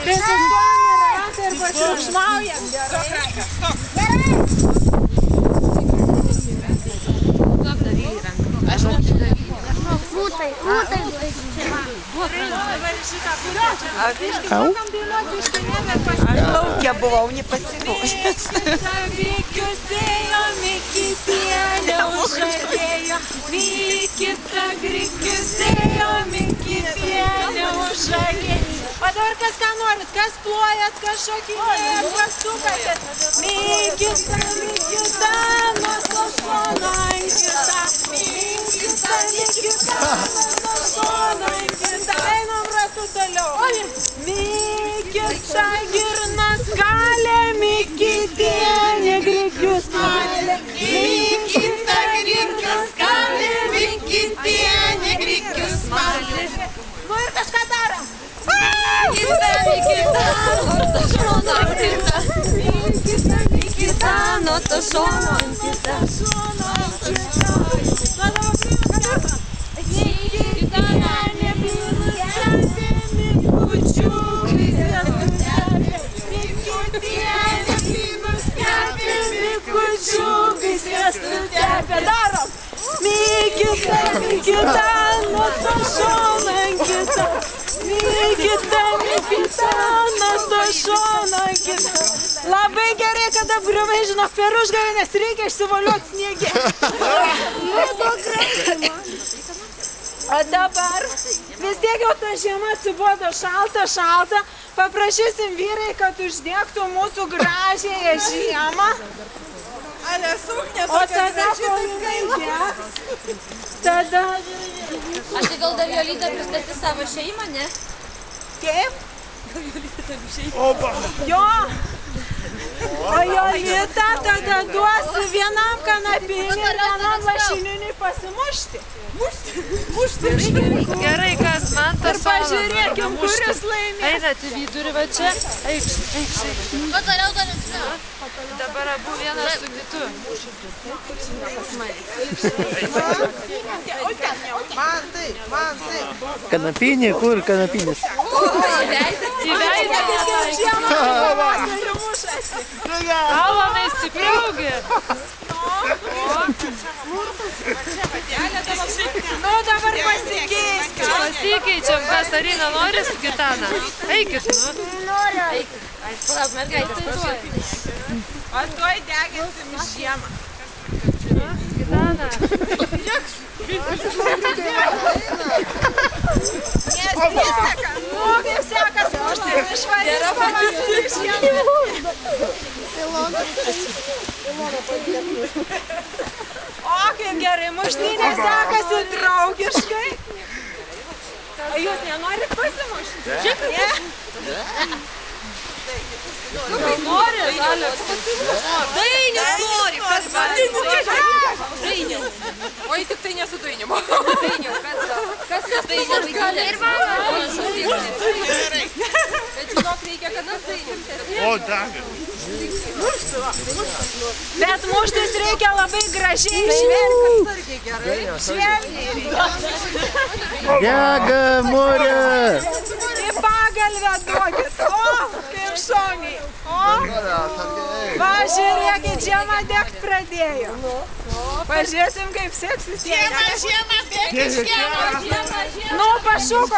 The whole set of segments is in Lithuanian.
Prisistojame ratą ir pasiukšmaujam. Laukia buvau, nepasiruošęs. O dabar kas ką norit, kas plojat, kas šokinėjat, kas sukatės. Mikita, nuo šono ankita. Mikita, nuo šono ankita. Einam ratu toliau. Mikita, girnas kalė, Mikitienė, grikius malė. Mikita, girnas kalė, Mikitienė, grikius malė. Nu ir kažką darom. Mikita, nuo to šono ankita. Darom! Mikita, nuo to šono ankita. Mikita, nuo to šono ankita. Labai gerai, kada briuvai, žinok, per užgavę, nes reikia išsivoliuoti sniegį. Liūdo gražymą. O dabar vis tiek jau ta žiema atsibodo šalta. Paprašysim vyrai, kad uždegtų mūsų gražiąją žiemą. O tada, kol jinai degs, tada... Aš tai gal dar Jolita pristatys savo šeimą, ne? Kaip? Gal Jolita dar šeimą? Jo! O Jolita tada duosi vienam kanapinį ir vienam lašininiui pasimušti. Mušti. Gerai, kas man tas ir pažiūrėkim, kuris laimės. Einat į vidurį, va čia. Eikš. O toliau galim čia. Dabar abu vienas su kitu. Man tai. Kanapinė, kur kanapinis? Į veidą. Kalomai stipriaugi. Nu, dabar pasikeiskime. Pasikeičiam, kas Arina nori su Gitana. Eikit, nu. Eik. Palauk, mergaitės, prašau. O tuoj deginsim žiemą. Gitana. Nesiseka. Nu, kaip sekas mušti. Išvarys pamatys žiemą. O, kaip gerai, muštynė sekasi draugiškai. A jūs nenorit pasimušti? Ne? Gal nori, Alek? Dainis nori, kas Dainis. Oi, tik tai nesu Dainiu. Dainiu, kas Dainis? Ir mama. Bet žinok, reikia, kad tas Dainius. O, dega. Bet muštis reikia labai gražiai. Švelniai. Dega, morė. Į pagalvę duokit. O, kaip šoniai. O, va, žiūrėkit, žiemą degt pradėjo. Pažiūrėsim, kaip seksis. Žiemą, dėkit žiemą. Nu, pašuko.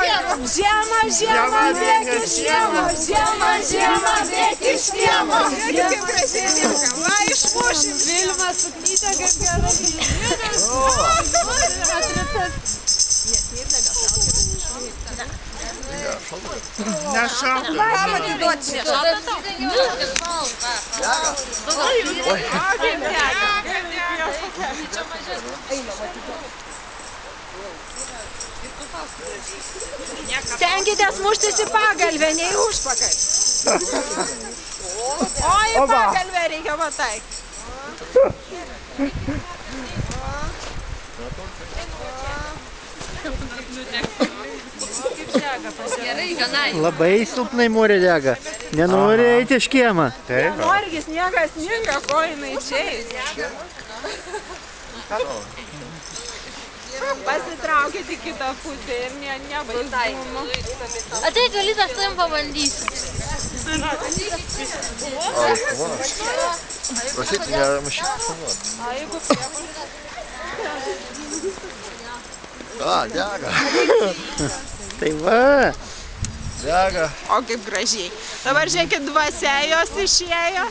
Žiemą, dėkit žiemą. Žiemą, dėkit žiemą. Žiūrėkit, kaip gražiai dėka. Va, išmušim. Vilma suknytė, kaip gerai. Nešalta. Stenkitės muštis į pagalvę, ne į užpakalį. O, į pagalvę reikia pataikyti. Gerai, ganai. Labai silpnai morė dega. Nenori eiti iš kiemą. Norgis niekas ninga, ko jinai čia eis. Pasitraukit į kitą pusę ir nebus dūmų. Ateik, Jolita, aš tavim pabandysiu. Prašyti nerašyti. A, dega. Tai va. Dega. O kaip gražiai. Dabar žiūrėkit, dvasia jos išėjo.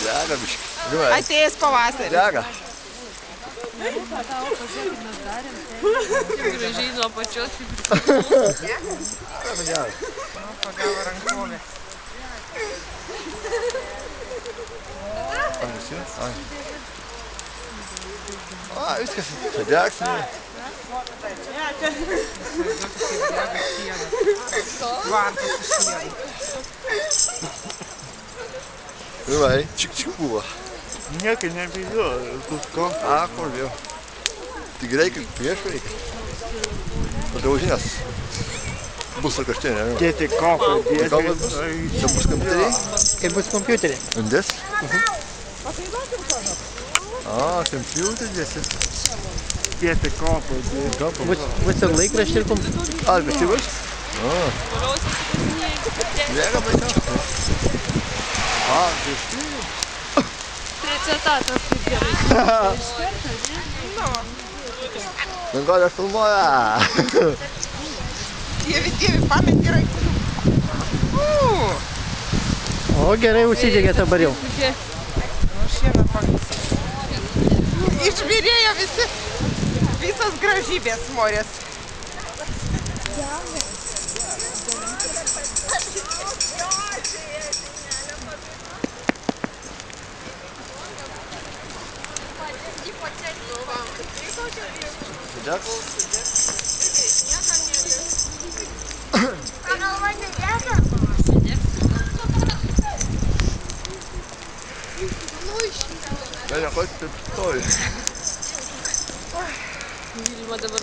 Dega biški. Atėjęs pavasaris. Dega. Gražiai nuo pačios. Dega. Pagavo rankovę. A, viskas. Čia degsime. Vartas išėjo. Vai, čik buvo. Nieko nebijau. Kusko. A, kur vėl. Tik reikia prieš reikia. Padaužinės. Bus ar kažtai, ne? Dėti kopą. Kopas bus? Čia bus kompiuteriai? Kaip bus kompiuterį? Andes? A, kompiuterį dėsi. Dėti kopą. Kopą. Bus ir laikraštį ir kompiuterį. A, bet tai bus? A. Dega baisiausia. A, tai Citatas kaip gerai. Man gal aš filmuoja. Dievi, pamėt gerai. O gerai užsidegė dabar jau. Šieną pagal. Išbirėjo visi. Visas gražybės morės. Degs? Gal nekosi taip stovi. Vilma dabar